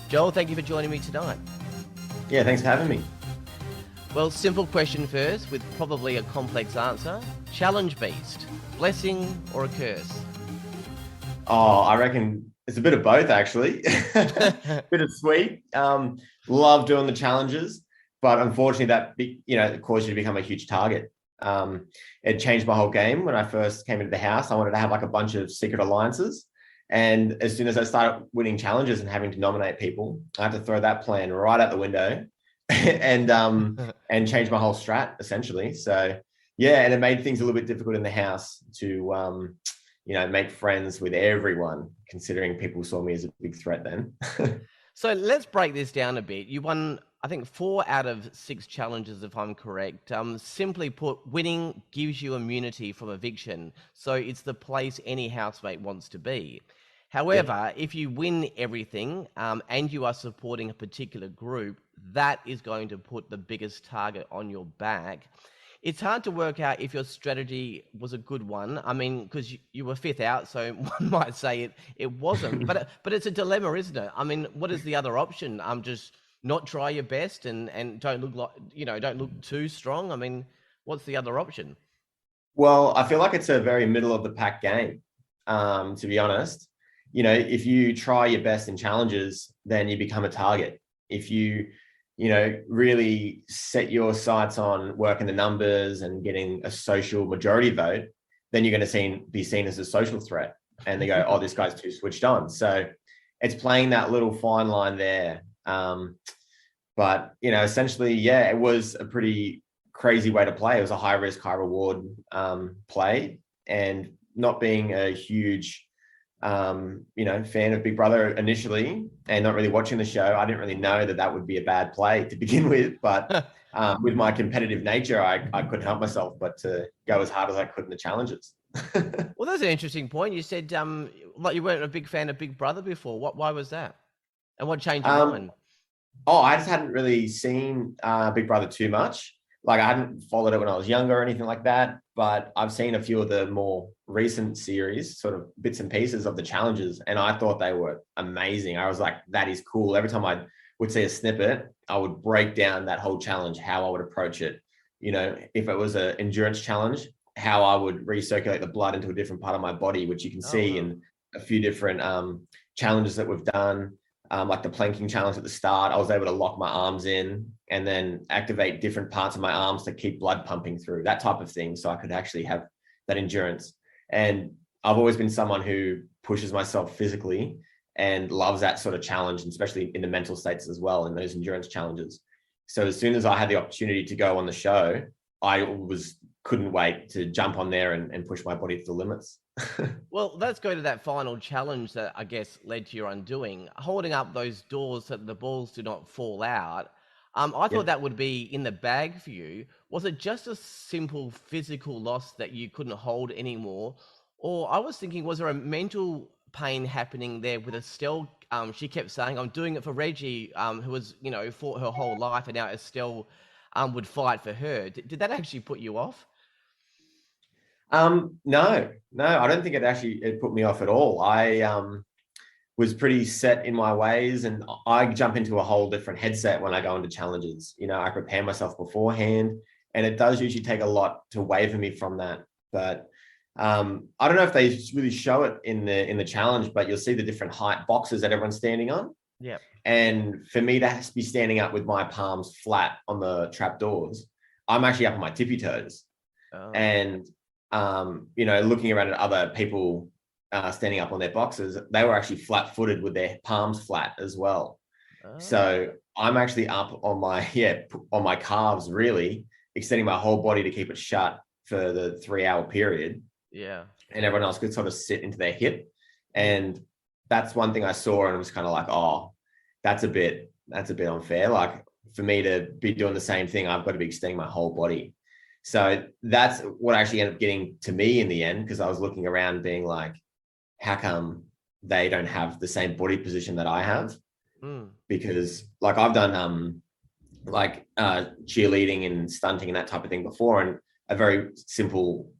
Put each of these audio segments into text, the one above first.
Joel, thank you for joining me tonight. Yeah, thanks for having me. Well, simple question first, with probably a complex answer. Challenge beast, blessing or a curse? Oh, I reckon it's a bit of both, actually. Bit of sweet. Love doing the challenges, but unfortunately, it caused you to become a huge target. It changed my whole game when I first came into the house. I wanted to have like a bunch of secret alliances, and as soon as I started winning challenges and having to nominate people, I had to throw that plan right out the window, and change my whole strat essentially. So yeah, and it made things a little bit difficult in the house to make friends with everyone, considering people saw me as a big threat then. So let's break this down a bit. You won, I think, 4 out of 6 challenges, if I'm correct. Simply put, winning gives you immunity from eviction. So it's the place any housemate wants to be. However, if you win everything and you are supporting a particular group, that is going to put the biggest target on your back. It's hard to work out if your strategy was a good one. I mean, because you were fifth out, so one might say it wasn't. But it's a dilemma, isn't it? I mean, what is the other option? Just not try your best and don't look like don't look too strong. I mean, what's the other option? Well, I feel like it's a very middle of the pack game, to be honest. If you try your best in challenges, then you become a target. If you really set your sights on working the numbers and getting a social majority vote, then you're going to be seen as a social threat. And they go, oh, this guy's too switched on. So it's playing that little fine line there. But essentially, yeah, it was a pretty crazy way to play. It was a high risk, high reward play. And not being a huge fan of Big Brother initially and not really watching the show, I didn't really know that would be a bad play to begin with. But with my competitive nature, I couldn't help myself but to go as hard as I could in the challenges. Well, that's an interesting point. You said like you weren't a big fan of Big Brother before. Why was that? And what changed your mind? Oh, I just hadn't really seen Big Brother too much. Like I hadn't followed it when I was younger or anything like that, but I've seen a few of the more recent series, sort of bits and pieces of the challenges, and I thought they were amazing. I was like, that is cool. Every time I would see a snippet, I would break down that whole challenge, how I would approach it. If it was an endurance challenge, how I would recirculate the blood into a different part of my body, which you can see in a few different challenges that we've done. Like the planking challenge at the start, I was able to lock my arms in and then activate different parts of my arms to keep blood pumping through, that type of thing. So I could actually have that endurance. And I've always been someone who pushes myself physically and loves that sort of challenge, and especially in the mental states as well, in those endurance challenges. So as soon as I had the opportunity to go on the show, couldn't wait to jump on there and push my body to the limits. Well, let's go to that final challenge that I guess led to your undoing, holding up those doors so that the balls do not fall out. I thought that would be in the bag for you. Was it just a simple physical loss that you couldn't hold anymore? Or I was thinking, was there a mental pain happening there with Estelle? She kept saying, I'm doing it for Reggie, who was, fought her whole life, and now Estelle would fight for her. Did that actually put you off? No, I don't think it put me off at all. I was pretty set in my ways, and I jump into a whole different headset when I go into challenges. I prepare myself beforehand, and it does usually take a lot to waver me from that. But I don't know if they really show it in the challenge, but you'll see the different height boxes that everyone's standing on. Yeah. And for me to be standing up with my palms flat on the trap doors, I'm actually up on my tippy toes. Oh. And looking around at other people standing up on their boxes, they were actually flat-footed with their palms flat as well. Oh. So I'm actually up on my calves, really extending my whole body to keep it shut for the 3-hour period. Yeah. And everyone else could sort of sit into their hip. And that's one thing I saw, and it was kind of like, oh, that's a bit unfair. Like for me to be doing the same thing, I've got to be extending my whole body. So that's what actually ended up getting to me in the end, because I was looking around being like, how come they don't have the same body position that I have? Because like I've done cheerleading and stunting and that type of thing before, and a very simple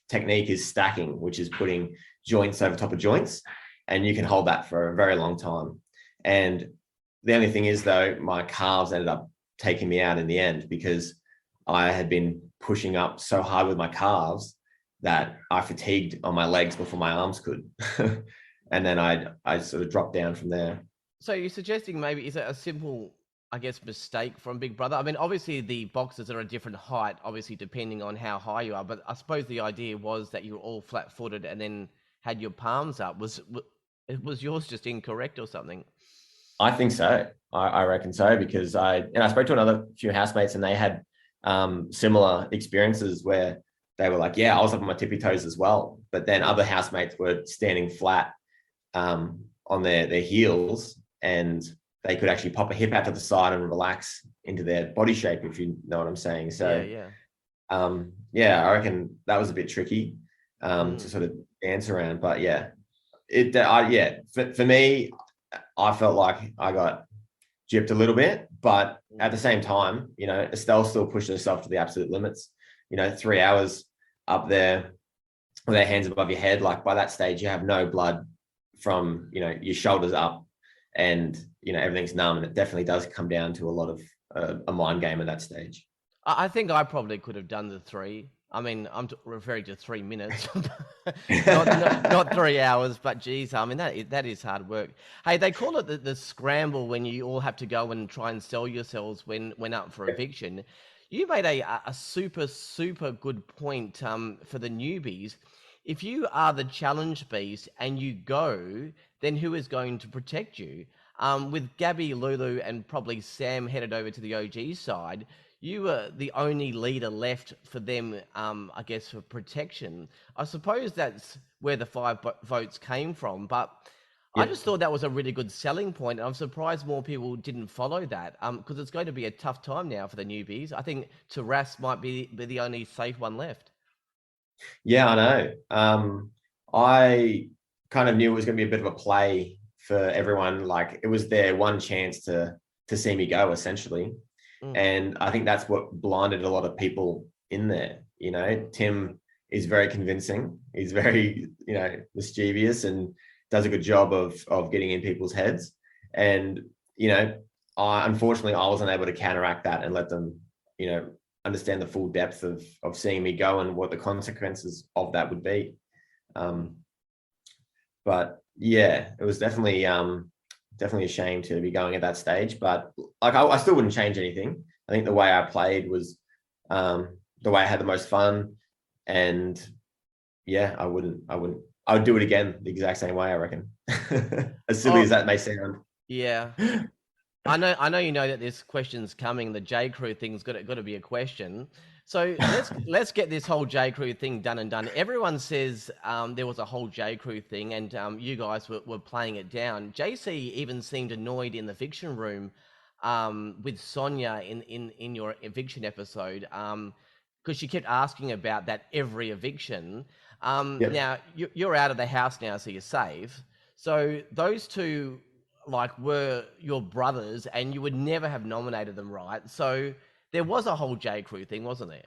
technique is stacking, which is putting joints over top of joints, and you can hold that for a very long time. And the only thing is, though, my calves ended up taking me out in the end because I had been pushing up so hard with my calves that I fatigued on my legs before my arms could. And then I sort of dropped down from there. So you're suggesting maybe is it a simple, I guess, mistake from Big Brother? I mean, obviously the boxes are a different height, obviously depending on how high you are. But I suppose the idea was that you were all flat-footed and then had your palms up. Was yours just incorrect or something? I think so. I reckon so because I spoke to another few housemates and they had similar experiences where they were like, yeah, I was up on my tippy toes as well. But then other housemates were standing flat on their heels and they could actually pop a hip out to the side and relax into their body shape, if you know what I'm saying. So, yeah, I reckon that was a bit tricky to sort of dance around. But yeah, for me, I felt like I got gypped a little bit, but at the same time, Estelle still pushed herself to the absolute limits. 3 hours up there with their hands above your head. Like by that stage, you have no blood from, your shoulders up and, everything's numb. And it definitely does come down to a lot of a mind game at that stage. I think I probably could have done the 3. I mean, I'm referring to 3 minutes, not 3 hours. But geez, I mean that is hard work. Hey, they call it the scramble when you all have to go and try and sell yourselves when up for eviction. You made a super good point for the newbies. If you are the challenge beast and you go, then who is going to protect you? With Gabby, Lulu, and probably Sam headed over to the OG side, you were the only leader left for them, I guess, for protection. I suppose that's where the 5 votes came from, but I just thought that was a really good selling point. I'm surprised more people didn't follow that, because it's going to be a tough time now for the newbies. I think Taras might be the only safe one left. Yeah, I know. I kind of knew it was going to be a bit of a play for everyone. Like it was their one chance to see me go, essentially. And I think that's what blinded a lot of people in there. Tim is very convincing. He's very, mischievous and does a good job of getting in people's heads. And, unfortunately, I wasn't able to counteract that and let them, understand the full depth of seeing me go and what the consequences of that would be. But yeah, it was definitely a shame to be going at that stage, but like I still wouldn't change anything. I think the way I played was the way I had the most fun, and yeah, I would do it again the exact same way, I reckon. As silly as that may sound. Yeah. I know you know that this question's coming. The J Crew thing's got to be a question. So let's get this whole J Crew thing done and done. Everyone says there was a whole J Crew thing, and you guys were playing it down. JC even seemed annoyed in the fiction room with Sonia in your eviction episode because she kept asking about that every eviction. Now you're out of the house now, so you're safe. So those two were your brothers and you would never have nominated them, right? So there was a whole J Crew thing, wasn't there?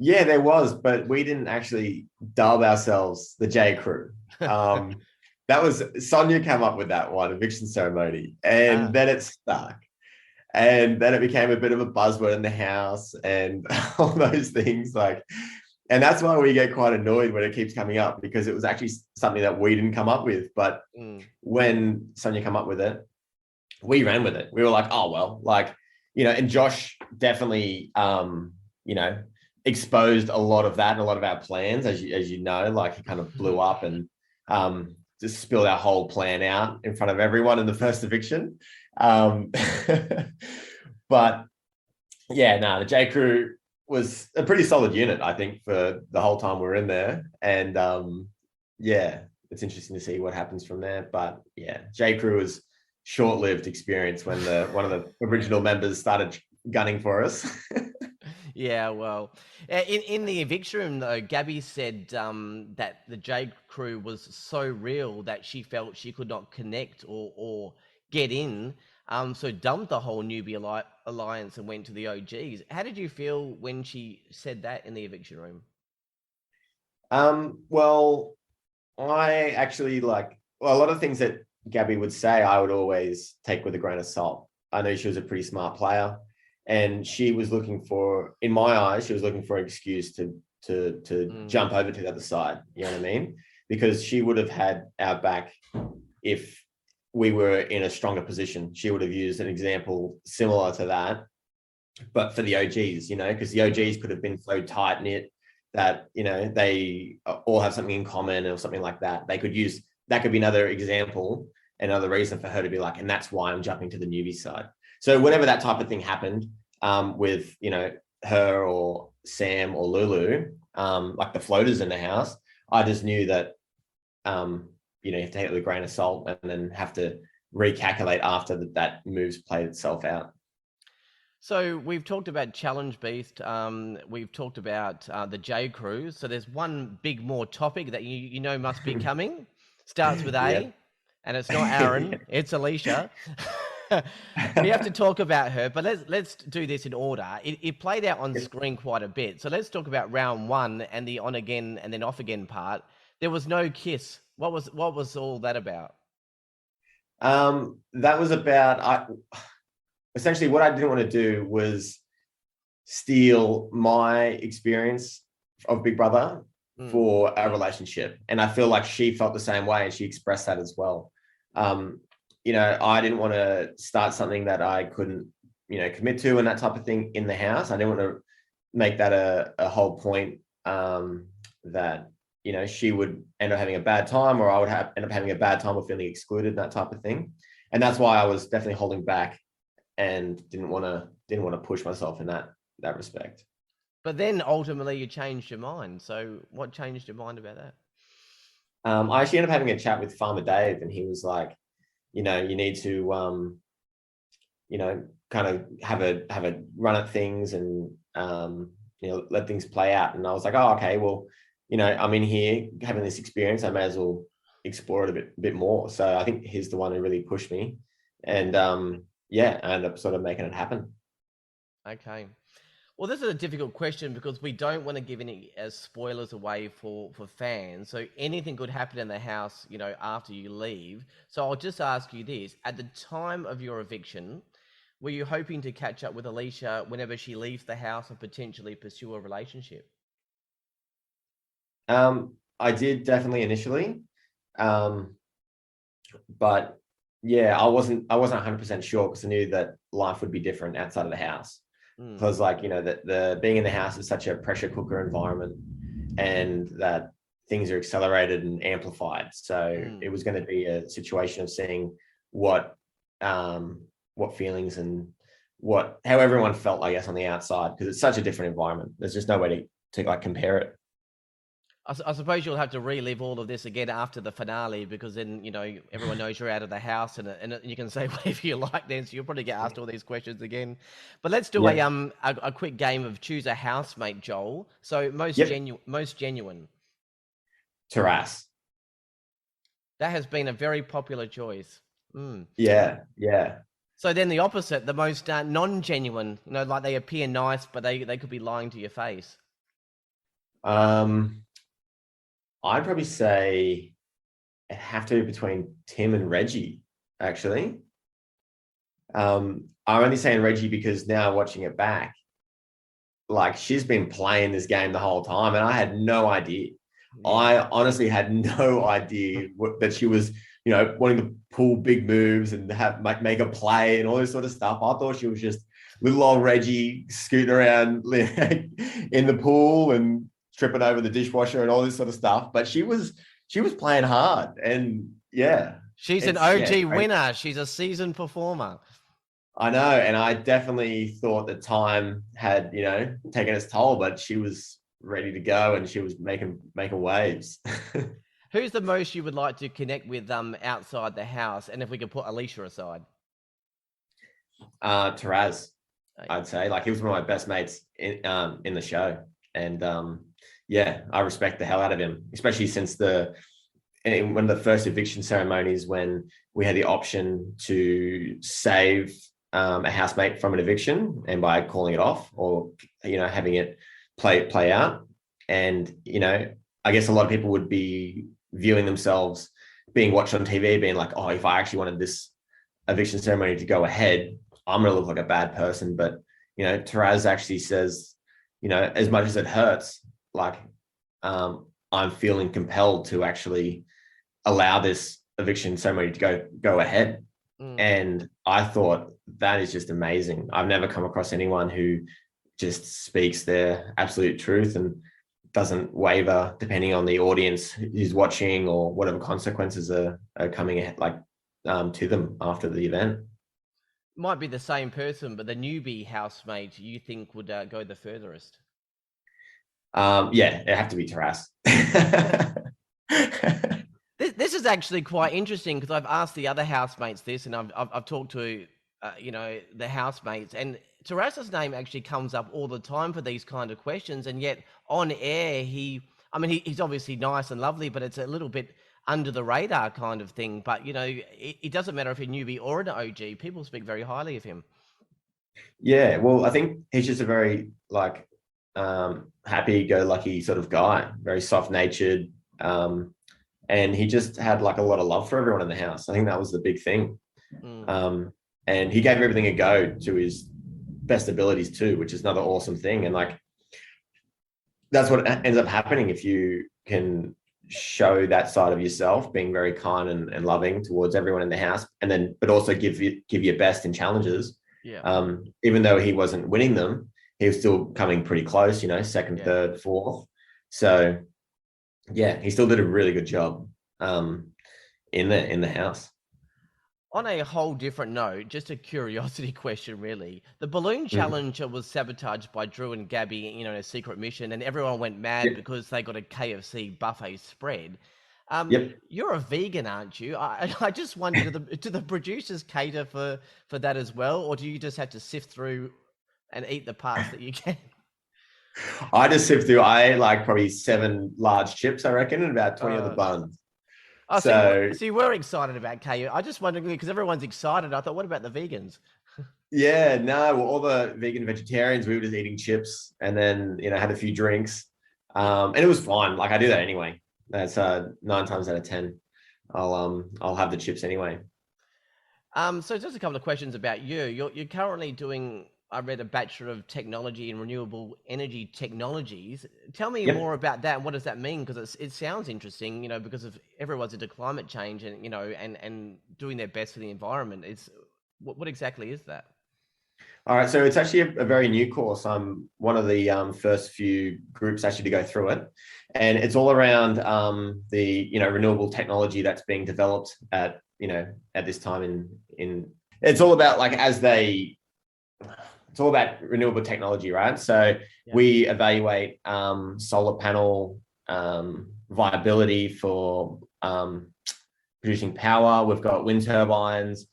Yeah, there was, but we didn't actually dub ourselves the J Crew. That was Sonia came up with that one, eviction ceremony, and then it stuck. And then it became a bit of a buzzword in the house and all those things. And that's why we get quite annoyed when it keeps coming up, because it was actually something that we didn't come up with. But when Sonia came up with it, we ran with it. We were like, oh, well, and Josh definitely, exposed a lot of that and a lot of our plans, as you know, he kind of blew up and just spilled our whole plan out in front of everyone in the first eviction. But yeah, no, the J Crew was a pretty solid unit, I think, for the whole time we were in there. And yeah, it's interesting to see what happens from there. But yeah, J Crew was short-lived experience when one of the original members started gunning for us. Yeah, well, in the eviction room though, Gabby said that the J Crew was so real that she felt she could not connect or get in. So dumped the whole newbie alliance and went to the OGs. How did you feel when she said that in the eviction room? Well, I actually a lot of things that Gabby would say, I would always take with a grain of salt. I know she was a pretty smart player, and she was looking for, in my eyes, she was looking for an excuse to jump over to the other side. You know what I mean? Because she would have had our back if we were in a stronger position. She would have used an example similar to that, but for the OGs, you know, because the OGs could have been so tight knit that, you know, they all have something in common or something like that. They could use, that could be another example, another reason for her to be like, and that's why I'm jumping to the newbie side. So whenever that type of thing happened with, you know, her or Sam or Lulu, like the floaters in the house, I just knew that, you know, you have to take it with a grain of salt and then have to recalculate after that move's played itself out. So we've talked about Challenge Beast. We've talked about the J Crew. So there's one big more topic that you know must be coming. Starts with A, Yeah. and it's not Aaron, it's Alicia. We have to talk about her, but let's do this in order. It played out on screen quite a bit. So let's talk about round one and the on again and then off again part. There was no kiss. What was all that about? That was about, essentially what I didn't want to do was steal my experience of Big Brother for a relationship. And I feel like she felt the same way and she expressed that as well. You know, I didn't want to start something that I couldn't, you know, commit to and that type of thing in the house. I didn't want to make that a whole point that, you know, she would end up having a bad time or I would end up having a bad time or feeling excluded, that type of thing. And that's why I was definitely holding back and didn't want to push myself in that respect. But then ultimately you changed your mind. So what changed your mind about that? I actually ended up having a chat with Farmer Dave, and he was like, you know, you need to, you know, kind of have a run at things and, you know, let things play out. And I was like, oh, okay, well, you know, I'm in here having this experience. I may as well explore it a bit more. So I think he's the one who really pushed me. And yeah, I ended up sort of making it happen. Okay. Well, this is a difficult question because we don't want to give any spoilers away for fans. So anything could happen in the house, you know, after you leave. So I'll just ask you this. At the time of your eviction, were you hoping to catch up with Alicia whenever she leaves the house and potentially pursue a relationship? I did definitely initially. But yeah, I wasn't 100% sure because I knew that life would be different outside of the house. Because like, you know, the being in the house is such a pressure cooker environment and that things are accelerated and amplified. So it was going to be a situation of seeing what feelings and how everyone felt, I guess, on the outside, because it's such a different environment. There's just no way to like compare it. I suppose you'll have to relive all of this again after the finale, because then, you know, everyone knows you're out of the house and you can say whatever you like then. So you'll probably get asked all these questions again. But let's do a quick game of choose a housemate, Joel. So most genuine. Taras. That has been a very popular choice. Yeah. So then the opposite, the most non-genuine, you know, like they appear nice, but they could be lying to your face. I'd probably say it'd have to be between Tim and Reggie, actually. I'm only saying Reggie because now watching it back, like she's been playing this game the whole time and I had no idea. Yeah. I honestly had no idea that she was, you know, wanting to pull big moves and make a play and all this sort of stuff. I thought she was just little old Reggie scooting around in the pool and tripping over the dishwasher and all this sort of stuff. But she was playing hard, and yeah. She's an OG winner. She's a seasoned performer. I know, and I definitely thought that time had, you know, taken its toll, but she was ready to go and she was making waves. Who's the most you would like to connect with outside the house? And if we could put Alicia aside. Taraz, I'd say. Like, he was one of my best mates in the show. And yeah, I respect the hell out of him, especially since one of the first eviction ceremonies when we had the option to save a housemate from an eviction and by calling it off or, you know, having it play out. And, you know, I guess a lot of people would be viewing themselves being watched on TV, being like, oh, if I actually wanted this eviction ceremony to go ahead, I'm going to look like a bad person. But, Taraz actually says, as much as it hurts, like, I'm feeling compelled to actually allow this eviction ceremony to go ahead. Mm. And I thought that is just amazing. I've never come across anyone who just speaks their absolute truth and doesn't waver depending on the audience who's watching or whatever consequences are coming ahead, to them after the event. Might be the same person, but the newbie housemate you think would go the furthest. Yeah, it have to be Taras. This is actually quite interesting because I've asked the other housemates this, and I've talked to the housemates, and Taras's name actually comes up all the time for these kind of questions, and yet on air he's obviously nice and lovely, but it's a little bit under the radar kind of thing. But it doesn't matter if you're a newbie or an OG; people speak very highly of him. Yeah, well, I think he's just a very happy-go-lucky sort of guy, very soft-natured, and he just had like a lot of love for everyone in the house. I think that was the big thing. And he gave everything a go to his best abilities too, which is another awesome thing. And like, that's what ends up happening if you can show that side of yourself, being very kind and loving towards everyone in the house, and then but also give your best in challenges. Yeah. Even though he wasn't winning them, he was still coming pretty close, second, third, fourth. So yeah, he still did a really good job in the house. On a whole different note, just a curiosity question, really. The balloon challenge was sabotaged by Drew and Gabby, in a secret mission, and everyone went mad because they got a KFC buffet spread. Yep. You're a vegan, aren't you? I just wonder, do the producers cater for that as well, or do you just have to sift through and eat the parts that you can? I just sift through. I ate like probably 7 large chips, I reckon, and about 20 of the buns. Oh, So you were excited about KU. I just wondered because everyone's excited. I thought, what about the vegans? yeah, no, well, all the vegan vegetarians, we were just eating chips and then had a few drinks, and it was fine. Like I do that anyway. That's 9 times out of 10. I'll have the chips anyway. So just a couple of questions about you. You're currently doing, I read, a Bachelor of Technology in Renewable Energy Technologies. Tell me more about that. What does that mean? Because it sounds interesting, because of everyone's into climate change and, and doing their best for the environment. What exactly is that? All right, so it's actually a very new course. I'm one of the first few groups actually to go through it, and it's all around the renewable technology that's being developed at this time in. It's all about it's all about renewable technology, right? So we evaluate solar panel viability for producing power. We've got wind turbines.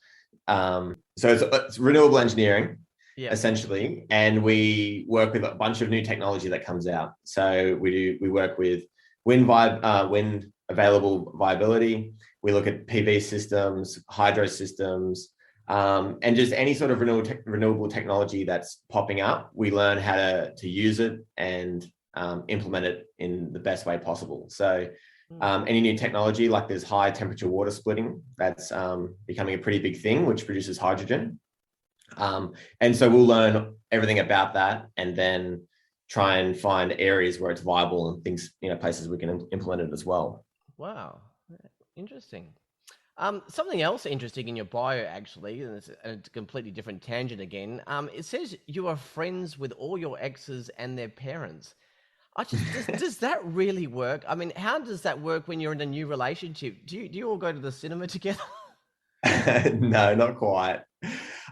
So it's renewable engineering, essentially, and we work with a bunch of new technology that comes out. So we work with wind available viability. We look at PV systems, hydro systems, and just any sort of renewable technology that's popping up. We learn how to use it and implement it in the best way possible. So any new technology, like there's high temperature water splitting, that's becoming a pretty big thing, which produces hydrogen. And so we'll learn everything about that and then try and find areas where it's viable and things, places we can implement it as well. Wow, interesting. Something else interesting in your bio, actually, and it's a completely different tangent again. It says you are friends with all your exes and their parents. Does that really work? I mean, how does that work when you're in a new relationship? Do you all go to the cinema together? No, not quite.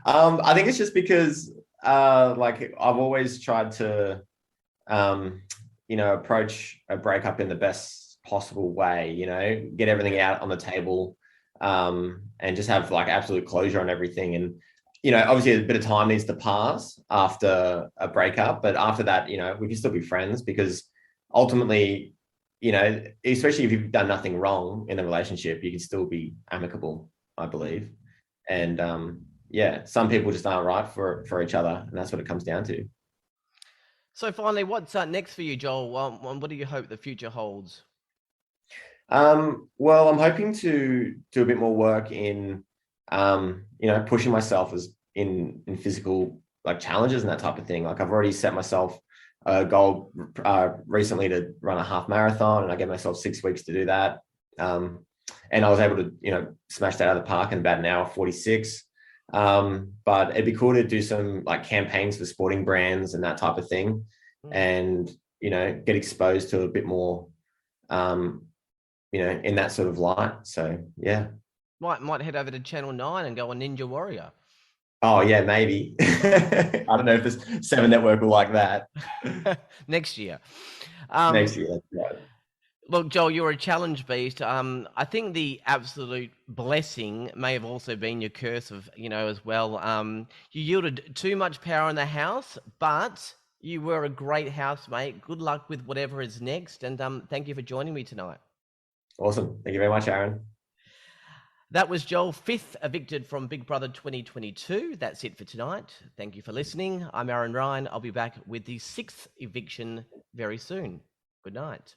I think it's just because I've always tried to approach a breakup in the best possible way, get everything out on the table, and just have like absolute closure on everything. And obviously a bit of time needs to pass after a breakup, but after that, we can still be friends because ultimately, especially if you've done nothing wrong in a relationship, you can still be amicable, I believe. And some people just aren't right for each other, and that's what it comes down to. So finally, what's next for you, Joel? What do you hope the future holds? Well, I'm hoping to do a bit more work in, pushing myself as in physical like challenges and that type of thing. Like I've already set myself a goal recently to run a half marathon, and I gave myself 6 weeks to do that. And I was able to, smash that out of the park in about an hour 46. But it'd be cool to do some like campaigns for sporting brands and that type of thing, and get exposed to a bit more, in that sort of light. So yeah. Might head over to Channel 9 and go on Ninja Warrior. Oh yeah, maybe. I don't know if this Seven Network will like that. Next year. Next year, that's right. Look, Joel, you're a challenge beast. I think the absolute blessing may have also been your curse of, as well. You yielded too much power in the house, but you were a great housemate. Good luck with whatever is next, and thank you for joining me tonight. Awesome. Thank you very much, Aaron. That was Joel, fifth evicted from Big Brother 2022. That's it for tonight. Thank you for listening. I'm Aaron Ryan. I'll be back with the sixth eviction very soon. Good night.